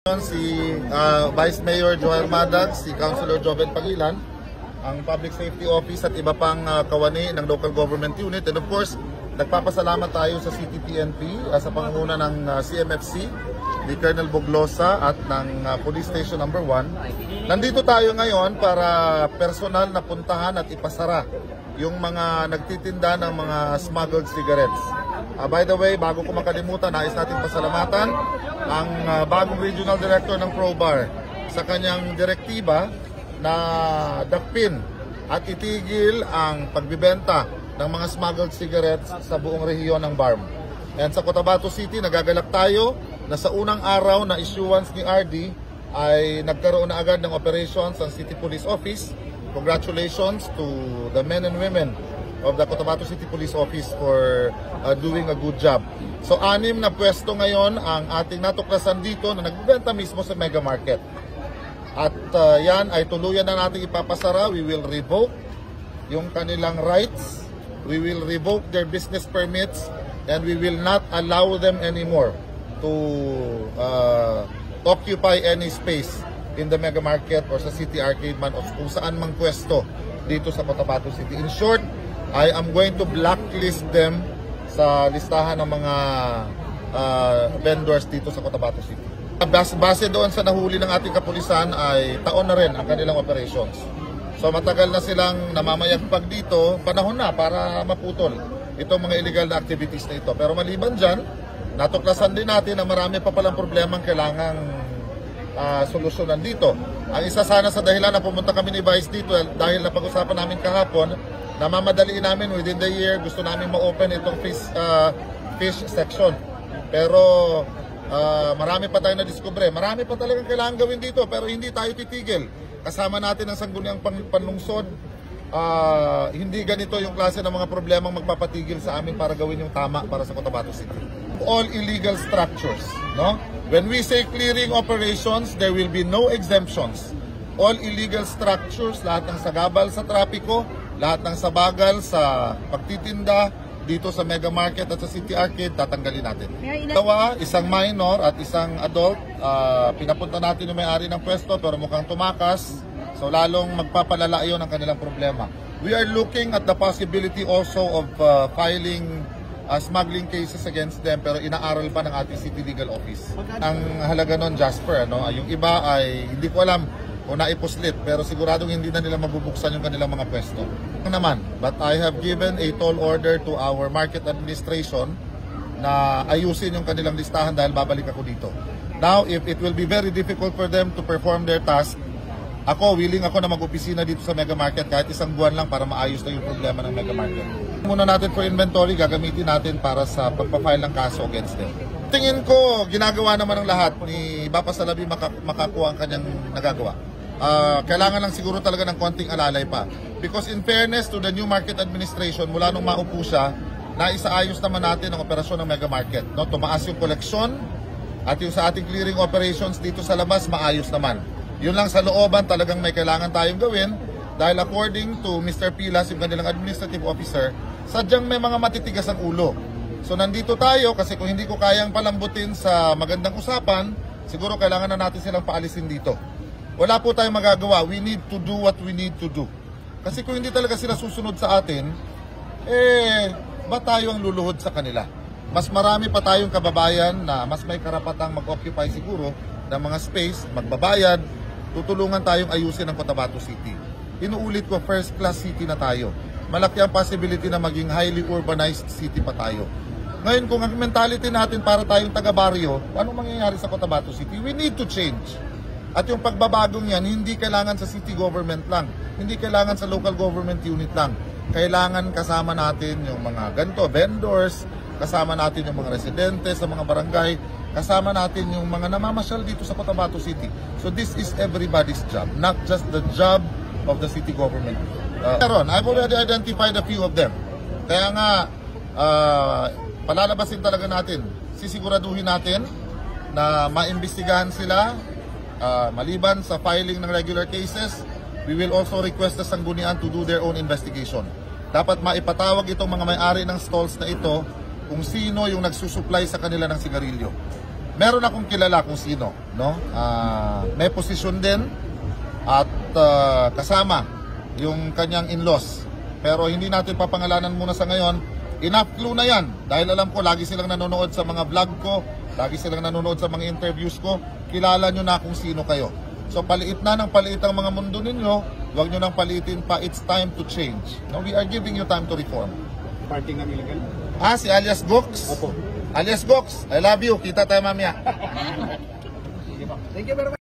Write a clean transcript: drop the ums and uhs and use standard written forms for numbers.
Si Vice Mayor Joel Madag, si Councilor Joven Pagilan, ang Public Safety Office at iba pang kawani ng local government unit. And of course, nagpapasalamat tayo sa CTPNP sa pangunguna ng CMFC, ni Colonel Boglosa at ng Police Station number 1. Nandito tayo ngayon para personal na puntahan at ipasara yung mga nagtitinda ng mga smuggled cigarettes. By the way, bago ko makalimutan, nais natin pasalamatan ang bagong Regional Director ng ProBar sa kanyang direktiba na dakpin at itigil ang pagbibenta ng mga smuggled cigarettes sa buong rehiyon ng BARM. And sa Cotabato City, nagagalak tayo na sa unang araw na issuance ni RD ay nagkaroon na agad ng operations ang City Police Office. Congratulations to the men and women of the Cotabato City Police Office for doing a good job. So 6 na pwesto ngayon ang ating natuklasan dito na nagbebenta mismo sa Mega Market. At yan ay tuluyan na natin ipapasara. We will revoke yung kanilang rights. We will revoke their business permits and we will not allow them anymore to occupy any space in the Mega Market or sa City Arcade man o kung saan mang pwesto dito sa Cotabato City. In short, I am going to blacklist them sa listahan ng mga vendors dito sa Cotabato City. Base doon sa nahuli ng ating kapulisan ay taon na rin ang kanilang operations. So matagal na silang namamayagpag dito, panahon na para maputol itong mga illegal na activities na ito. Pero maliban dyan, natuklasan din natin na marami pa palang problemang kailangang solusyonan dito. Ang isa sana sa dahilan na pumunta kami ni Vice dito dahil napag-usapan namin kahapon, namamadaliin namin within the year, gusto namin ma-open itong fish section. Pero marami pa tayong na-discover. Marami pa talagang kailangan gawin dito pero hindi tayo titigil. Kasama natin ang sangguniang panlungsod. Hindi ganito yung klase ng mga problemang magpapatigil sa amin para gawin yung tama para sa Cotabato City. All illegal structures, no? When we say clearing operations, there will be no exemptions. All illegal structures, lahat ng sagabal sa trapiko, lahat ng sabagal sa pagtitinda dito sa Mega Market at sa City Arcade, tatanggalin natin. Dalawa, isang minor at isang adult, pinapunta natin yung may-ari ng pwesto pero mukhang tumakas, so lalong magpapalala yun ang kanilang problema. We are looking at the possibility also of filing smuggling cases against them pero inaaral pa ng ating City Legal Office. Ang halaga nun, Jasper, yung iba ay hindi ko alam o naipuslit pero siguradong hindi na nila mabubuksan yung kanilang mga pwesto. But I have given a tall order to our market administration na ayusin yung kanilang listahan dahil babalik ako dito. Now, if it will be very difficult for them to perform their task, willing ako na mag-opisina dito sa Mega Market kahit isang buwan lang para maayos na yung problema ng Mega Market. Muna natin for inventory, gagamitin natin para sa pagpa-file ng kaso against them. Tingin ko, ginagawa naman ng lahat ni Bapa Salabi makakuha ang kanyang nagagawa. Kailangan lang siguro talaga ng konting alalay pa. Because in fairness to the new market administration, mula nung maupo siya, naisaayos naman natin ang operasyon ng Mega Market. No? Tumaas yung koleksyon at yung sa ating clearing operations dito sa labas, maayos naman. Yun lang sa looban talagang may kailangan tayong gawin dahil according to Mr. Pilas, yung kanilang administrative officer, sadyang may mga matitigas ang ulo. So nandito tayo kasi kung hindi ko kayang palambutin sa magandang usapan, siguro kailangan na natin silang paalisin dito. Wala po tayong magagawa. We need to do what we need to do. Kasi kung hindi talaga sila susunod sa atin, ba tayo ang luluhod sa kanila? Mas marami pa tayong kababayan na mas may karapatang mag-occupy siguro ng mga space, magbabayad, tutulungan tayong ayusin ang Cotabato City. Inuulit ko, first class city na tayo. Malaki ang possibility na maging highly urbanized city pa tayo. Ngayon, kung ang mentality natin para tayong taga-baryo, anong mangyayari sa Cotabato City? We need to change. At yung pagbabagong yan, hindi kailangan sa city government lang. Hindi kailangan sa local government unit lang. Kailangan kasama natin yung mga ganito, vendors, kasama natin yung mga residente sa mga barangay, kasama natin yung mga namamasyal dito sa Cotabato City. So this is everybody's job, not just the job of the city government. I've already identified a few of them. Kaya nga, palalabasin talaga natin, sisiguraduhin natin na maimbestigahan sila. Maliban sa filing ng regular cases, we will also request the sanggunian to do their own investigation. Dapat maipatawag itong mga may-ari ng stalls na ito kung sino yung nagsusupply sa kanila ng sigarilyo. meron akong kilala kung sino, no? May posisyon din at kasama yung kanyang in-laws. Pero hindi natin papangalanan muna sa ngayon. Enough clue na yan. Dahil alam ko, lagi silang nanonood sa mga vlog ko, lagi silang nanonood sa mga interviews ko. Kilala nyo na kung sino kayo. So paliit na ng paliit ang mga mundo ninyo, huwag nyo nang paliitin pa. It's time to change. No, we are giving you time to reform. Parting ng illegal? Si alias Gox? Opo. Alias Gox, I love you. Kita tayo mamaya. Thank you very much.